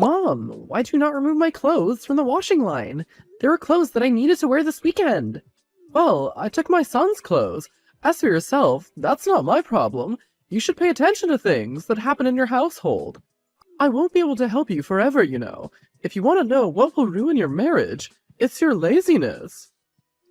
Mom, why'd you not remove my clothes from the washing line? There were clothes that I needed to wear this weekend. Well, I took my son's clothes. As for yourself, that's not my problem. You should pay attention to things that happen in your household. I won't be able to help you forever, you know. If you want to know what will ruin your marriage, it's your laziness.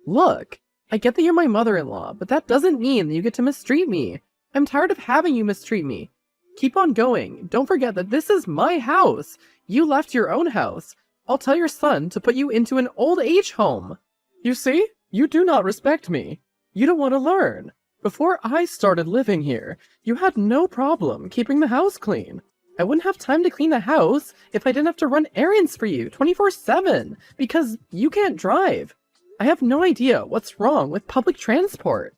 Look, I get that you're my mother-in-law, but that doesn't mean that you get to mistreat me. I'm tired of having you mistreat me. Keep on going. Don't forget that this is my house. You left your own house. I'll tell your son to put you into an old age home. You see? You do not respect me. You don't want to learn. Before I started living here, you had no problem keeping the house clean. I wouldn't have time to clean the house if I didn't have to run errands for you 24/7 because you can't drive. I have no idea what's wrong with public transport.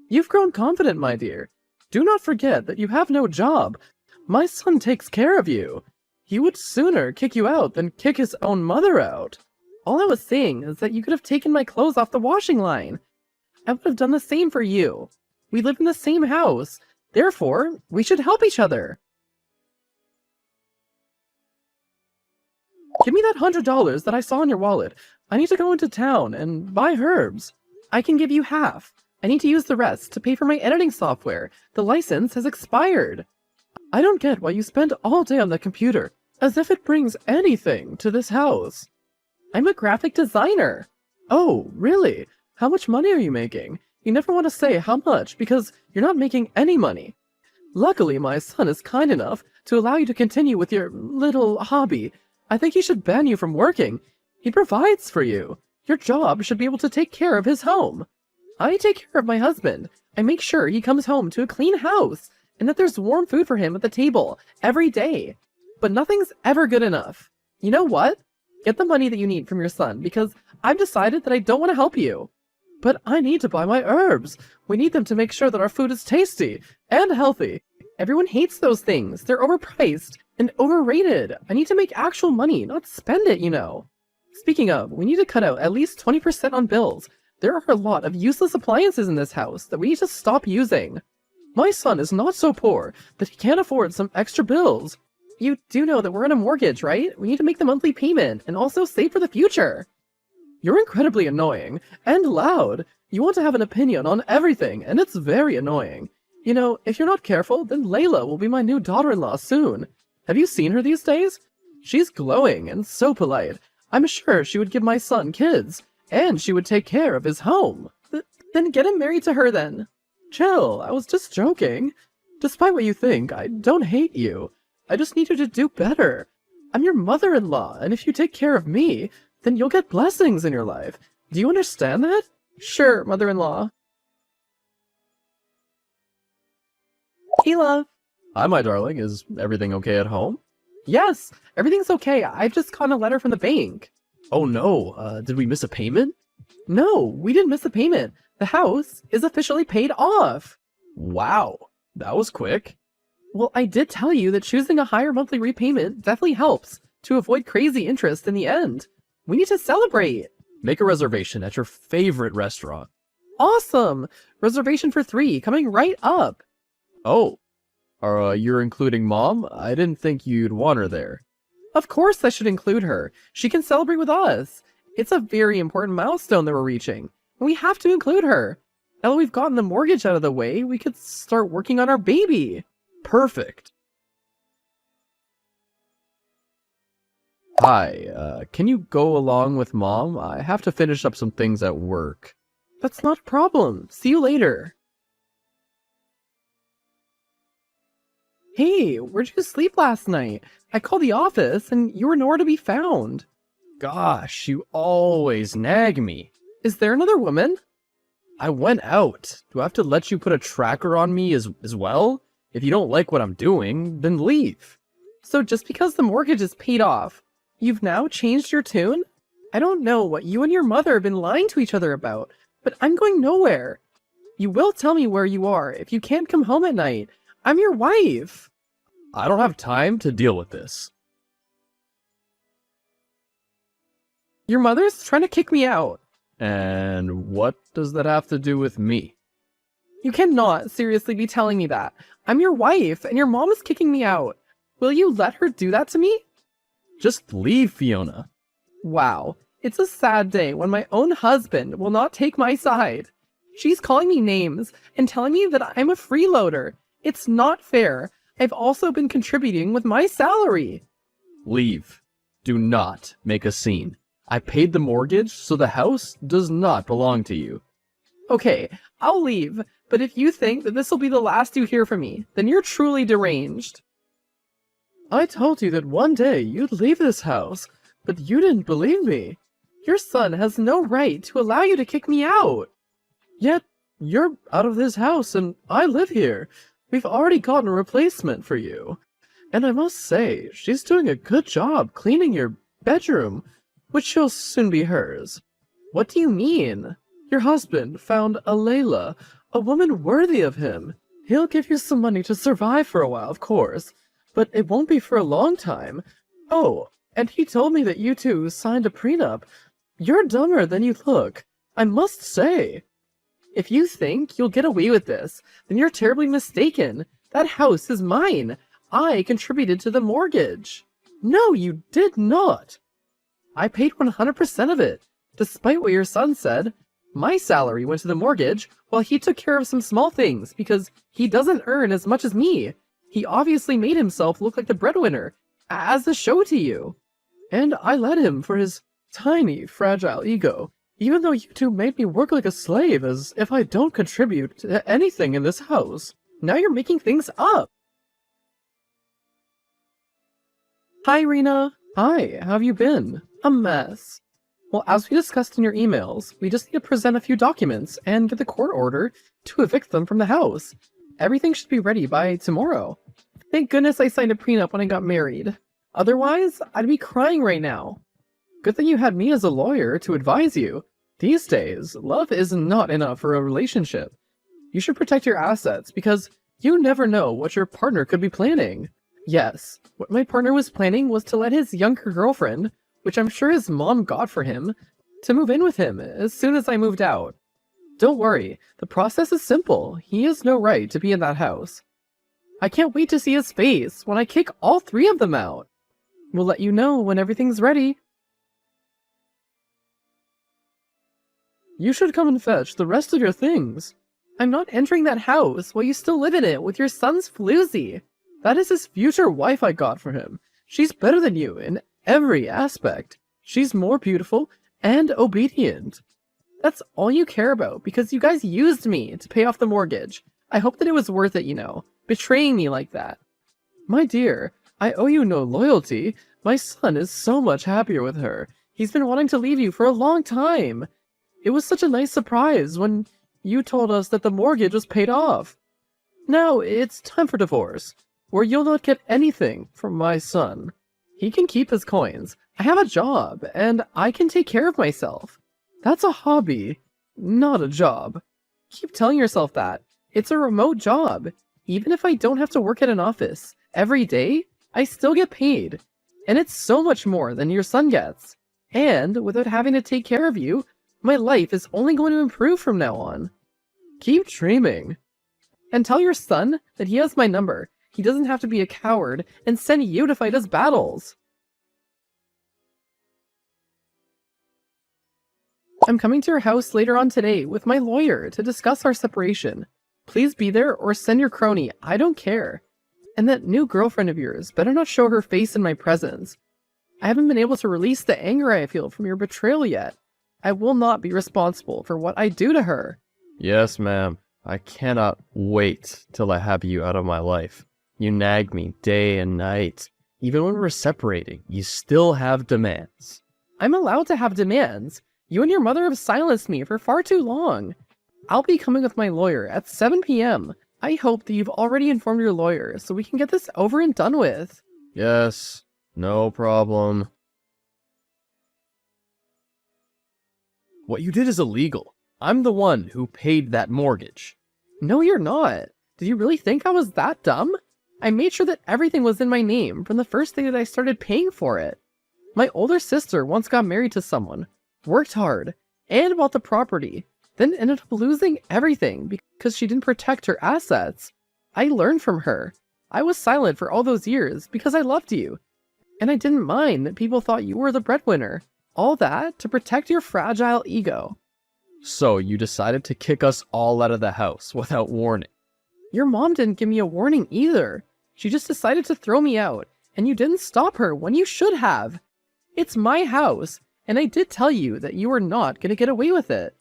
You've grown confident, my dear. Do not forget that you have no job. My son takes care of you. He would sooner kick you out than kick his own mother out. All I was saying is that you could have taken my clothes off the washing line. I would have done the same for you. We live in the same house. Therefore, we should help each other. Give me that $100 that I saw in your wallet. I need to go into town and buy herbs. I can give you half. I need to use the rest to pay for my editing software. The license has expired. I don't get why you spend all day on the computer, as if it brings anything to this house. I'm a graphic designer. Oh, really? How much money are you making? You never want to say how much because you're not making any money. Luckily, my son is kind enough to allow you to continue with your little hobby. I think he should ban you from working. He provides for you. Your job should be able to take care of his home. I take care of my husband. I make sure he comes home to a clean house and that there's warm food for him at the table every day. But nothing's ever good enough. You know what? Get the money that you need from your son because I've decided that I don't want to help you. But I need to buy my herbs. We need them to make sure that our food is tasty and healthy. Everyone hates those things. They're overpriced and overrated. I need to make actual money, not spend it, you know. Speaking of, we need to cut out at least 20% on bills. There are a lot of useless appliances in this house that we need to stop using. My son is not so poor that he can't afford some extra bills. You do know that we're on a mortgage, right? We need to make the monthly payment and also save for the future. You're incredibly annoying and loud. You want to have an opinion on everything, and it's very annoying. You know, if you're not careful, then Layla will be my new daughter-in-law soon. Have you seen her these days? She's glowing and so polite. I'm sure she would give my son kids, and she would take care of his home. Then get him married to her then. Chill, I was just joking. Despite what you think, I don't hate you. I just need you to do better. I'm your mother-in-law, and if you take care of me, then you'll get blessings in your life. Do you understand that? Sure, mother-in-law. Hey, love. Hi, my darling. Is everything okay at home? Yes, everything's okay. I've just gotten a letter from the bank. Oh no, did we miss a payment? No, we didn't miss a payment. The house is officially paid off. Wow, that was quick. Well, I did tell you that choosing a higher monthly repayment definitely helps to avoid crazy interest in the end. We need to celebrate. Make a reservation at your favorite restaurant. Awesome! Reservation for 3, coming right up. Oh, you're including Mom? I didn't think you'd want her there. Of course I should include her. She can celebrate with us. It's a very important milestone that we're reaching. And we have to include her. Now that we've gotten the mortgage out of the way, we could start working on our baby. Perfect. Hi, can you go along with Mom? I have to finish up some things at work. That's not a problem. See you later. Hey, where'd you sleep last night? I called the office and you were nowhere to be found. Gosh, you always nag me. Is there another woman? I went out. Do I have to let you put a tracker on me as well? If you don't like what I'm doing, then leave. So just because the mortgage is paid off, you've now changed your tune? I don't know what you and your mother have been lying to each other about, but I'm going nowhere. You will tell me where you are if you can't come home at night. I'm your wife. I don't have time to deal with this. Your mother's trying to kick me out. And what does that have to do with me? You cannot seriously be telling me that. I'm your wife, and your mom is kicking me out. Will you let her do that to me? Just leave, Fiona. Wow, it's a sad day when my own husband will not take my side. She's calling me names and telling me that I'm a freeloader. It's not fair. I've also been contributing with my salary. Leave. Do not make a scene. I paid the mortgage, so the house does not belong to you. Okay, I'll leave, but if you think that this will be the last you hear from me, then you're truly deranged. I told you that one day you'd leave this house, but you didn't believe me. Your son has no right to allow you to kick me out. Yet, you're out of this house and I live here. We've already gotten a replacement for you. And I must say, she's doing a good job cleaning your bedroom, which will soon be hers. What do you mean? Your husband found a Layla, a woman worthy of him. He'll give you some money to survive for a while, of course, but it won't be for a long time. Oh, and he told me that you two signed a prenup. You're dumber than you look, I must say. If you think you'll get away with this, then you're terribly mistaken. That house is mine. I contributed to the mortgage. No, you did not. I paid 100% of it, despite what your son said. My salary went to the mortgage, while he took care of some small things, because he doesn't earn as much as me. He obviously made himself look like the breadwinner, as a show to you. And I let him for his tiny, fragile ego, even though you two made me work like a slave, as if I don't contribute to anything in this house. Now you're making things up. Hi, Rena. Hi, how have you been? A mess. Well, as we discussed in your emails, we just need to present a few documents and get the court order to evict them from the house. Everything should be ready by tomorrow. Thank goodness I signed a prenup when I got married. Otherwise, I'd be crying right now. Good thing you had me as a lawyer to advise you. These days, love is not enough for a relationship. You should protect your assets because you never know what your partner could be planning. Yes, what my partner was planning was to let his younger girlfriend, which I'm sure his mom got for him, to move in with him as soon as I moved out. Don't worry, the process is simple. He has no right to be in that house. I can't wait to see his face when I kick all three of them out. We'll let you know when everything's ready. You should come and fetch the rest of your things. I'm not entering that house while you still live in it with your son's floozy. That is his future wife I got for him. She's better than you in every aspect. She's more beautiful and obedient. That's all you care about because you guys used me to pay off the mortgage. I hope that it was worth it, betraying me like that. My dear, I owe you no loyalty. My son is so much happier with her. He's been wanting to leave you for a long time. It was such a nice surprise when you told us that the mortgage was paid off. Now it's time for divorce, where you'll not get anything from my son. He can keep his coins. I have a job, and I can take care of myself. That's a hobby, not a job. Keep telling yourself that. It's a remote job. Even if I don't have to work at an office every day, I still get paid. And it's so much more than your son gets. And without having to take care of you, my life is only going to improve from now on. Keep dreaming. And tell your son that he has my number. He doesn't have to be a coward and send you to fight his battles. I'm coming to your house later on today with my lawyer to discuss our separation. Please be there or send your crony, I don't care. And that new girlfriend of yours better not show her face in my presence. I haven't been able to release the anger I feel from your betrayal yet. I will not be responsible for what I do to her. Yes, ma'am. I cannot wait till I have you out of my life. You nag me day and night. Even when we're separating, you still have demands. I'm allowed to have demands. You and your mother have silenced me for far too long. I'll be coming with my lawyer at 7 p.m. I hope that you've already informed your lawyer so we can get this over and done with. Yes, no problem. What you did is illegal. I'm the one who paid that mortgage. No, you're not. Did you really think I was that dumb? I made sure that everything was in my name from the first day that I started paying for it. My older sister once got married to someone, worked hard, and bought the property, then ended up losing everything because she didn't protect her assets. I learned from her. I was silent for all those years because I loved you. And I didn't mind that people thought you were the breadwinner. All that to protect your fragile ego. So you decided to kick us all out of the house without warning. Your mom didn't give me a warning either. She just decided to throw me out, and you didn't stop her when you should have. It's my house, and I did tell you that you were not going to get away with it.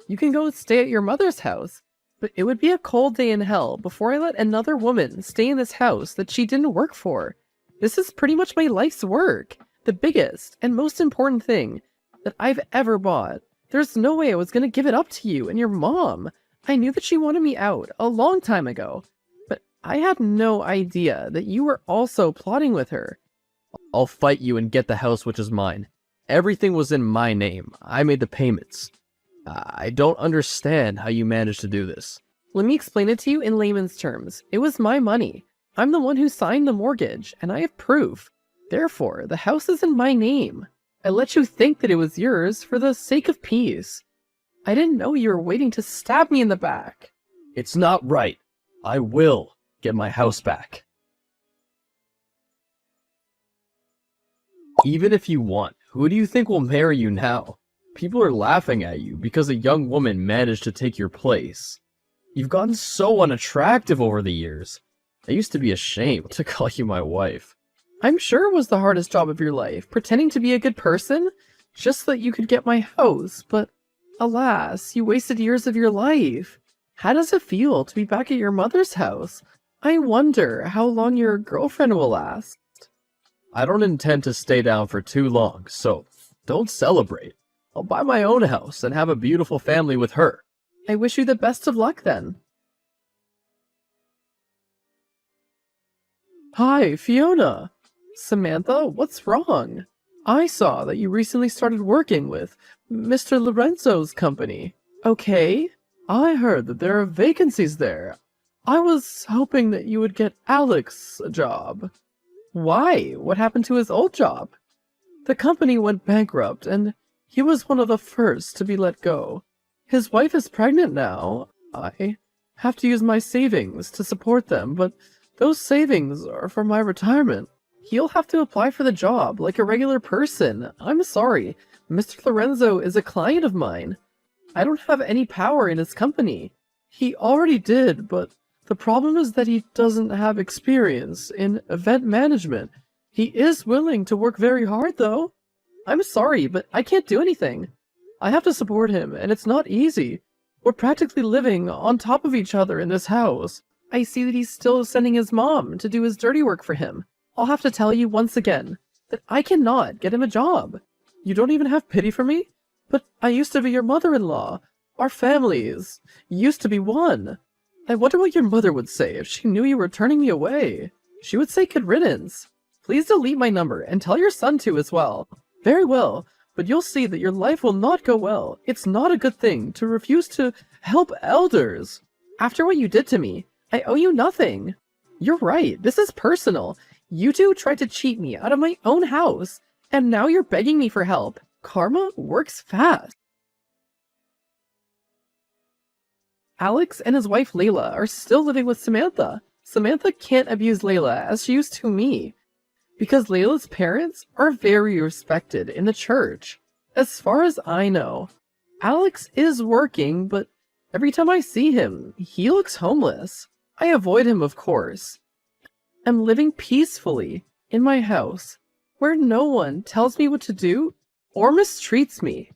You can go stay at your mother's house, but it would be a cold day in hell before I let another woman stay in this house that she didn't work for. This is pretty much my life's work, the biggest and most important thing that I've ever bought. There's no way I was going to give it up to you and your mom. I knew that she wanted me out a long time ago, but I had no idea that you were also plotting with her. I'll fight you and get the house which is mine. Everything was in my name. I made the payments. I don't understand how you managed to do this. Let me explain it to you in layman's terms. It was my money. I'm the one who signed the mortgage, and I have proof. Therefore, the house is in my name. I let you think that it was yours for the sake of peace. I didn't know you were waiting to stab me in the back. It's not right. I will get my house back. Even if you want, who do you think will marry you now? People are laughing at you because a young woman managed to take your place. You've gotten so unattractive over the years. I used to be ashamed to call you my wife. I'm sure it was the hardest job of your life, pretending to be a good person, just so that you could get my house, but alas, you wasted years of your life. How does it feel to be back at your mother's house? I wonder how long your girlfriend will last. I don't intend to stay down for too long, so don't celebrate. I'll buy my own house and have a beautiful family with her. I wish you the best of luck then. Hi, Fiona. Samantha, what's wrong? I saw that you recently started working with Mr. Lorenzo's company. Okay, I heard that there are vacancies there. I was hoping that you would get Alex a job. Why? What happened to his old job? The company went bankrupt, and he was one of the first to be let go. His wife is pregnant now. I have to use my savings to support them, but those savings are for my retirement. He'll have to apply for the job like a regular person. I'm sorry. Mr. Lorenzo is a client of mine. I don't have any power in his company. He already did, but the problem is that he doesn't have experience in event management. He is willing to work very hard, though. I'm sorry, but I can't do anything. I have to support him, and it's not easy. We're practically living on top of each other in this house. I see that he's still sending his mom to do his dirty work for him. I'll have to tell you once again that I cannot get him a job. You don't even have pity for me? But I used to be your mother-in-law. Our families used to be one. I wonder what your mother would say if she knew you were turning me away. She would say good riddance. Please delete my number and tell your son to as well. Very well, but you'll see that your life will not go well. It's not a good thing to refuse to help elders. After what you did to me, I owe you nothing. You're right, this is personal. You two tried to cheat me out of my own house, and now you're begging me for help. Karma works fast. Alex and his wife Layla are still living with Samantha. Samantha can't abuse Layla as she used to me, because Layla's parents are very respected in the church. As far as I know, Alex is working, but every time I see him, he looks homeless. I avoid him, of course. I'm living peacefully in my house, where no one tells me what to do or mistreats me.